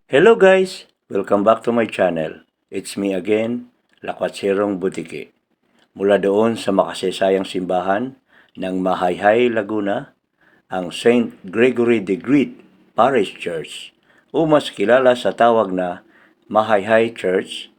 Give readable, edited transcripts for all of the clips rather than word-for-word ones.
Hello guys! Welcome back to my channel. It's me again, Lakwatserong Butiki. Mula doon sa makasaysayang simbahan ng Mahayhay, Laguna, ang Saint Gregory the Great Parish Church o mas kilala sa tawag na Mahayhay Church.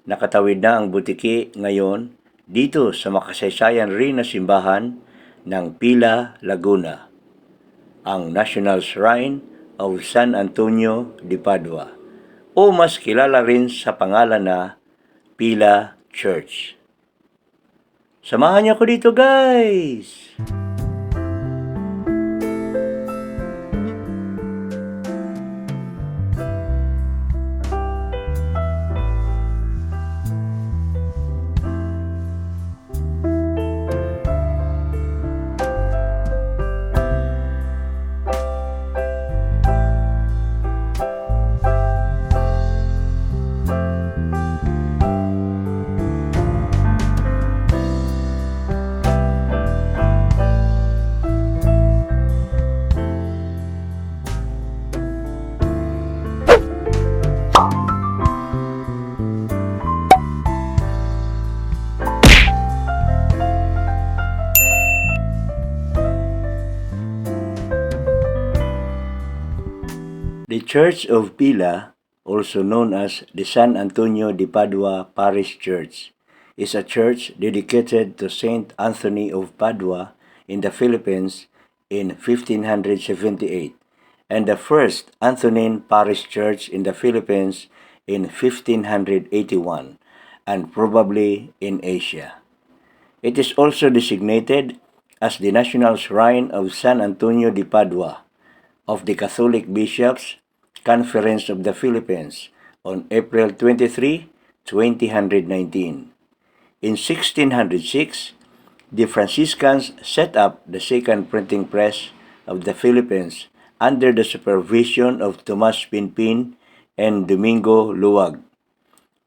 Nakatawid na ang Butiki ngayon dito sa makasaysayan rin na simbahan ng Pila, Laguna, ang National Shrine of San Antonio de Padua o mas kilala rin sa pangalan na Pila Church. Samahan niyo ako dito guys! The Church of Pila, also known as the San Antonio de Padua Parish Church, is a church dedicated to Saint Anthony of Padua in the Philippines in 1578 and the first Anthonine Parish Church in the Philippines in 1581 and probably in Asia. It is also designated as the National Shrine of San Antonio de Padua of the Catholic Bishops' Conference of the Philippines on April 23, 2019. In 1606, the Franciscans set up the second printing press of the Philippines under the supervision of Tomas Pinpin and Domingo Luwag.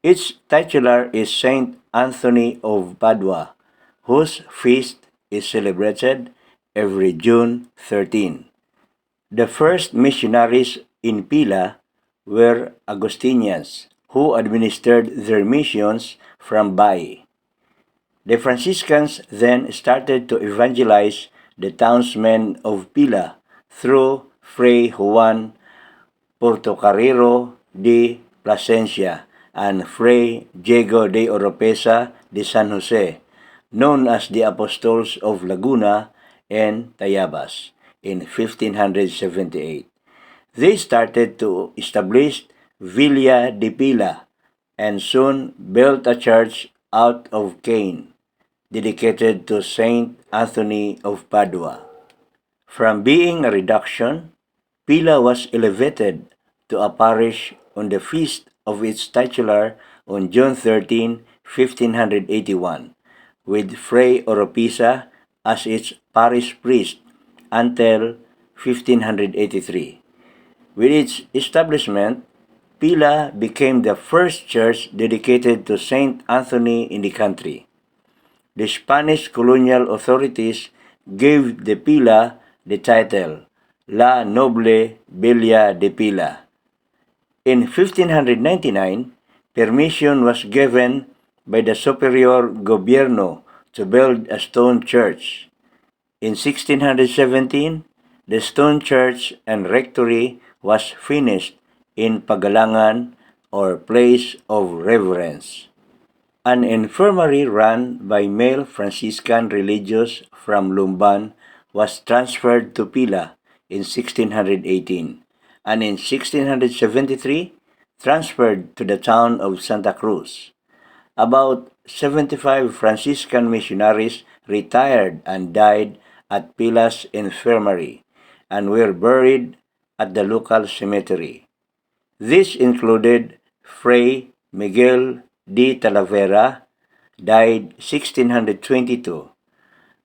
Its titular is Saint Anthony of Padua, whose feast is celebrated every June 13. The first missionaries in Pila were Augustinians who administered their missions from Bai. The Franciscans then started to evangelize the townsmen of Pila through Fray Juan Portocarrero de Plasencia and Fray Diego de Oropesa de San Jose, known as the Apostles of Laguna and Tayabas, in 1578. They started to establish Villa de Pila and soon built a church out of cane, dedicated to Saint Anthony of Padua. From being a reduction, Pila was elevated to a parish on the feast of its titular on June 13, 1581, with Fray Oropesa as its parish priest until 1583. With its establishment, Pila became the first church dedicated to Saint Anthony in the country. The Spanish colonial authorities gave the Pila the title La Noble Villa de Pila. In 1599, permission was given by the Superior Gobierno to build a stone church. In 1617, the stone church and rectory was finished in Pagalangan or place of reverence. An infirmary run by male Franciscan religious from Lumban was transferred to Pila in 1618 and in 1673 transferred to the town of Santa Cruz. About 75 Franciscan missionaries retired and died at Pila's infirmary and were buried at the local cemetery. This included Fray Miguel de Talavera, died 1622,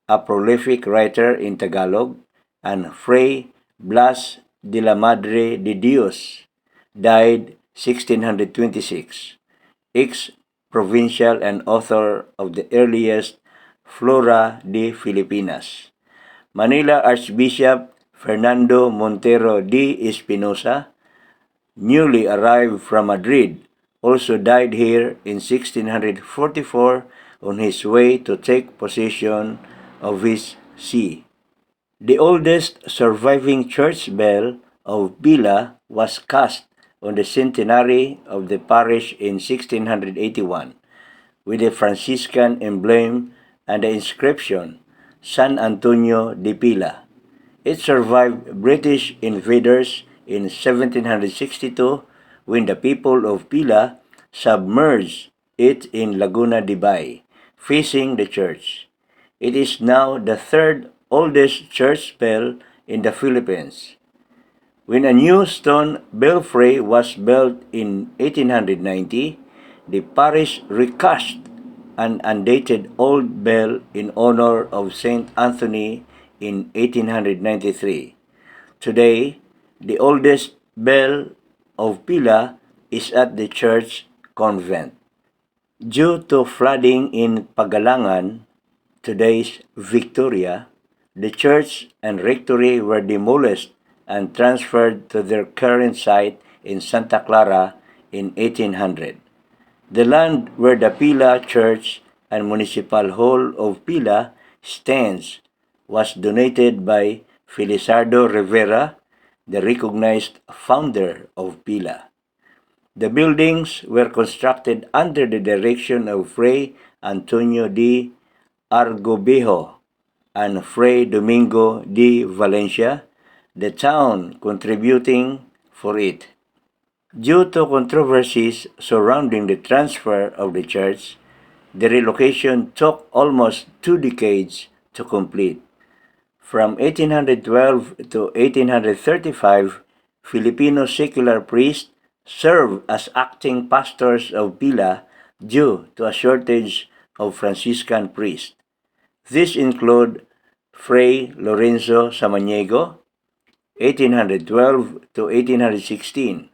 a prolific writer in Tagalog, and Fray Blas de la Madre de Dios, died 1626, ex-provincial and author of the earliest Flora de Filipinas. Manila Archbishop Fernando Montero de Espinosa, newly arrived from Madrid, also died here in 1644 on his way to take possession of his see. The oldest surviving church bell of Pila was cast on the centenary of the parish in 1681 with a Franciscan emblem and the inscription San Antonio de Pila. It survived British invaders in 1762 when the people of Pila submerged it in Laguna de Bay, facing the church. It is now the third oldest church bell in the Philippines. When a new stone belfry was built in 1890, the parish recast an undated old bell in honor of Saint Anthony in 1893. Today, the oldest bell of Pila is at the church convent. Due to flooding in Pagalangan, today's Victoria, the church and rectory were demolished and transferred to their current site in Santa Clara in 1800. The land where the Pila Church and Municipal Hall of Pila stands was donated by Felizardo Rivera, the recognized founder of Pila. The buildings were constructed under the direction of Fray Antonio de Argobejo and Fray Domingo de Valencia, the town contributing for it. Due to controversies surrounding the transfer of the church, the relocation took almost 2 decades to complete. From 1812 to 1835, Filipino secular priests served as acting pastors of Pila due to a shortage of Franciscan priests. These include Fray Lorenzo Samaniego, 1812 to 1816,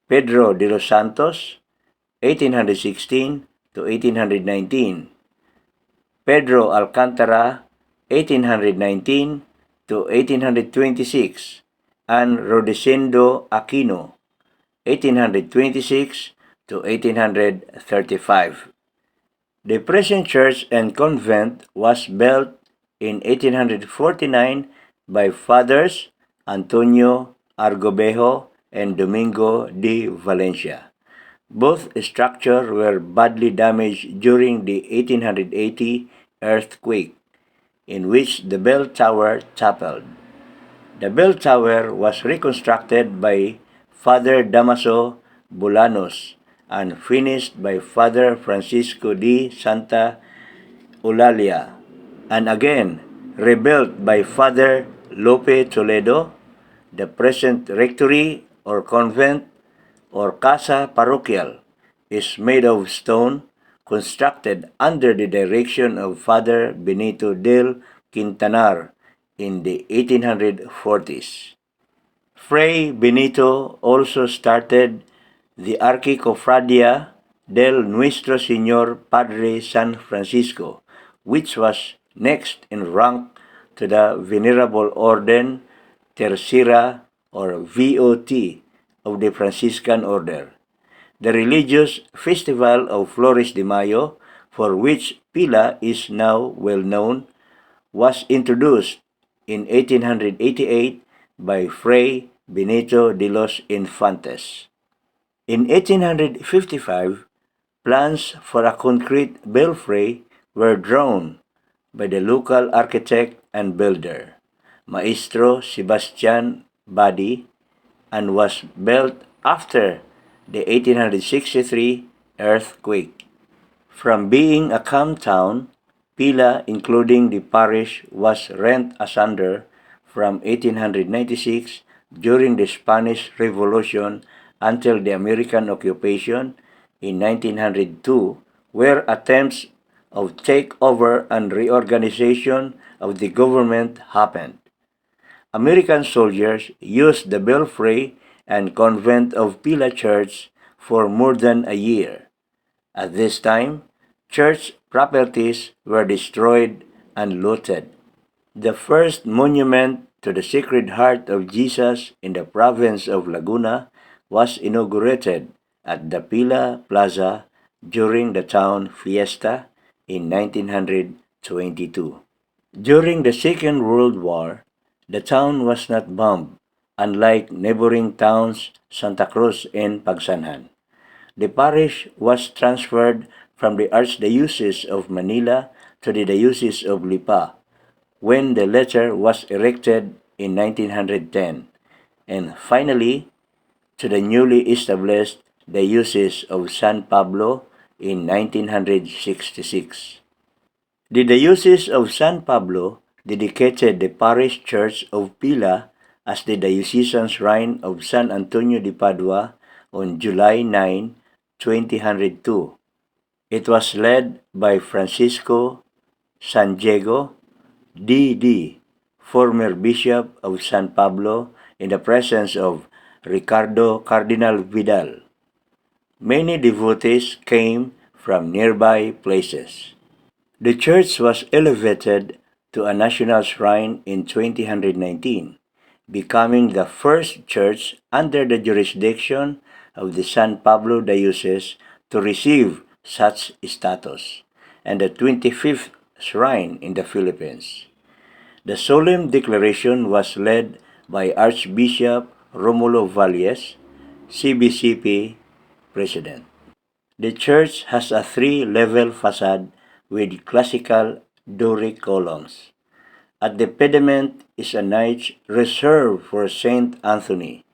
Pedro de los Santos, 1816 to 1819, Pedro Alcantara, 1819 to 1826, and Rodesendo Aquino, 1826 to 1835. The present church and convent was built in 1849 by Fathers Antonio Argobejo and Domingo de Valencia. Both structures were badly damaged during the 1880 earthquake, in which the bell tower toppled. The bell tower was reconstructed by Father Damaso Bolanos and finished by Father Francisco de Santa Eulalia, and again rebuilt by Father Lope Toledo. The present rectory or convent or casa parochial is made of stone, constructed under the direction of Father Benito del Quintanar in the 1840s. Fray Benito also started the Archicofradia del Nuestro Señor Padre San Francisco, which was next in rank to the Venerable Orden Tercera or VOT of the Franciscan Order. The religious festival of Flores de Mayo, for which Pila is now well known, was introduced in 1888 by Fray Benito de los Infantes. In 1855, plans for a concrete belfry were drawn by the local architect and builder, Maestro Sebastian Badi, and was built after the 1863 earthquake. From being a camp town, Pila, including the parish, was rent asunder from 1896 during the Spanish Revolution until the American occupation in 1902, where attempts of takeover and reorganization of the government happened. American soldiers used the belfry and convent of Pila Church for more than a year. At this time, church properties were destroyed and looted. The first monument to the Sacred Heart of Jesus in the province of Laguna was inaugurated at the Pila Plaza during the town fiesta in 1922. During the Second World War, the town was not bombed, unlike neighboring towns Santa Cruz and Pagsanhan. The parish was transferred from the Archdiocese of Manila to the Diocese of Lipa when the latter was erected in 1910, and finally to the newly established Diocese of San Pablo in 1966. The Diocese of San Pablo dedicated the parish church of Pila as the diocesan shrine of San Antonio de Padua on July 9, 2002. It was led by Francisco San Diego, D.D., former Bishop of San Pablo, in the presence of Ricardo Cardinal Vidal. Many devotees came from nearby places. The church was elevated to a national shrine in 2019, becoming the first church under the jurisdiction of the San Pablo Diocese to receive such status, and the 25th shrine in the Philippines. The solemn declaration was led by Archbishop Romulo Valles, CBCP President. The church has a three-level facade with classical Doric columns. At the pediment is a niche reserved for Saint Anthony.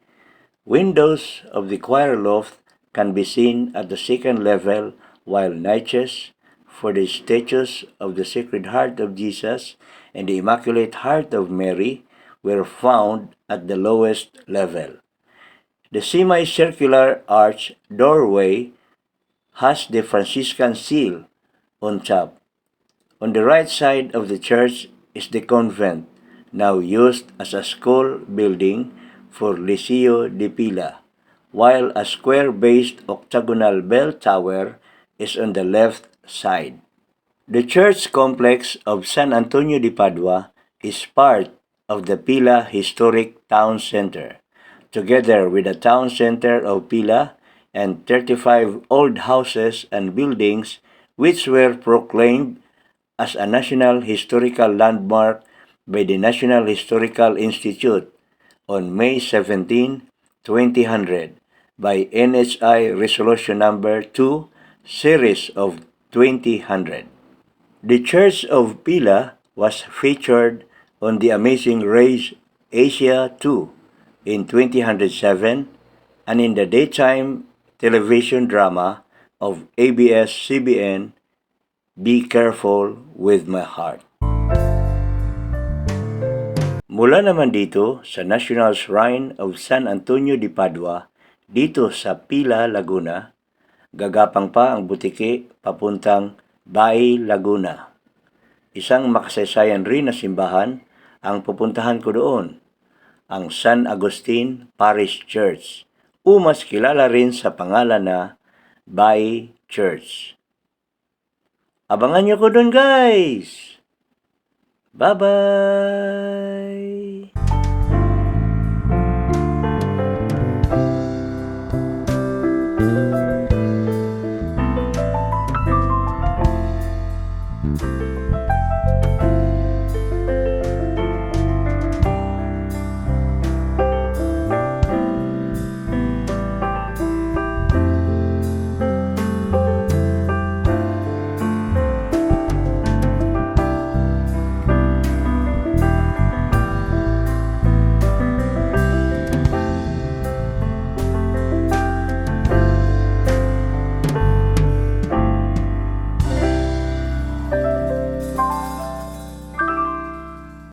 Windows of the choir loft can be seen at the second level, while niches for the statues of the Sacred Heart of Jesus and the Immaculate Heart of Mary were found at the lowest level. The semicircular arch doorway has the Franciscan seal on top. On the right side of the church is the convent, now used as a school building for Liceo de Pila, while a square-based octagonal bell tower is on the left side. The church complex of San Antonio de Padua is part of the Pila Historic Town Center, together with the town center of Pila and 35 old houses and buildings which were proclaimed as a National Historical Landmark by the National Historical Institute on May 17, 2000 by NHI Resolution Number 2, Series of 2000. The Church of Pila was featured on the Amazing Race Asia 2 in 2007 and in the daytime television drama of ABS-CBN, Be Careful with My Heart. Mula naman dito sa National Shrine of San Antonio de Padua, dito sa Pila, Laguna, gagapang pa ang butike papuntang Bay, Laguna. Isang makasaysayan rin na simbahan ang pupuntahan ko doon, ang San Agustin Parish Church, o mas kilala rin sa pangalan na Bay Church. Abangan niyo ko doon, guys! Bye-bye!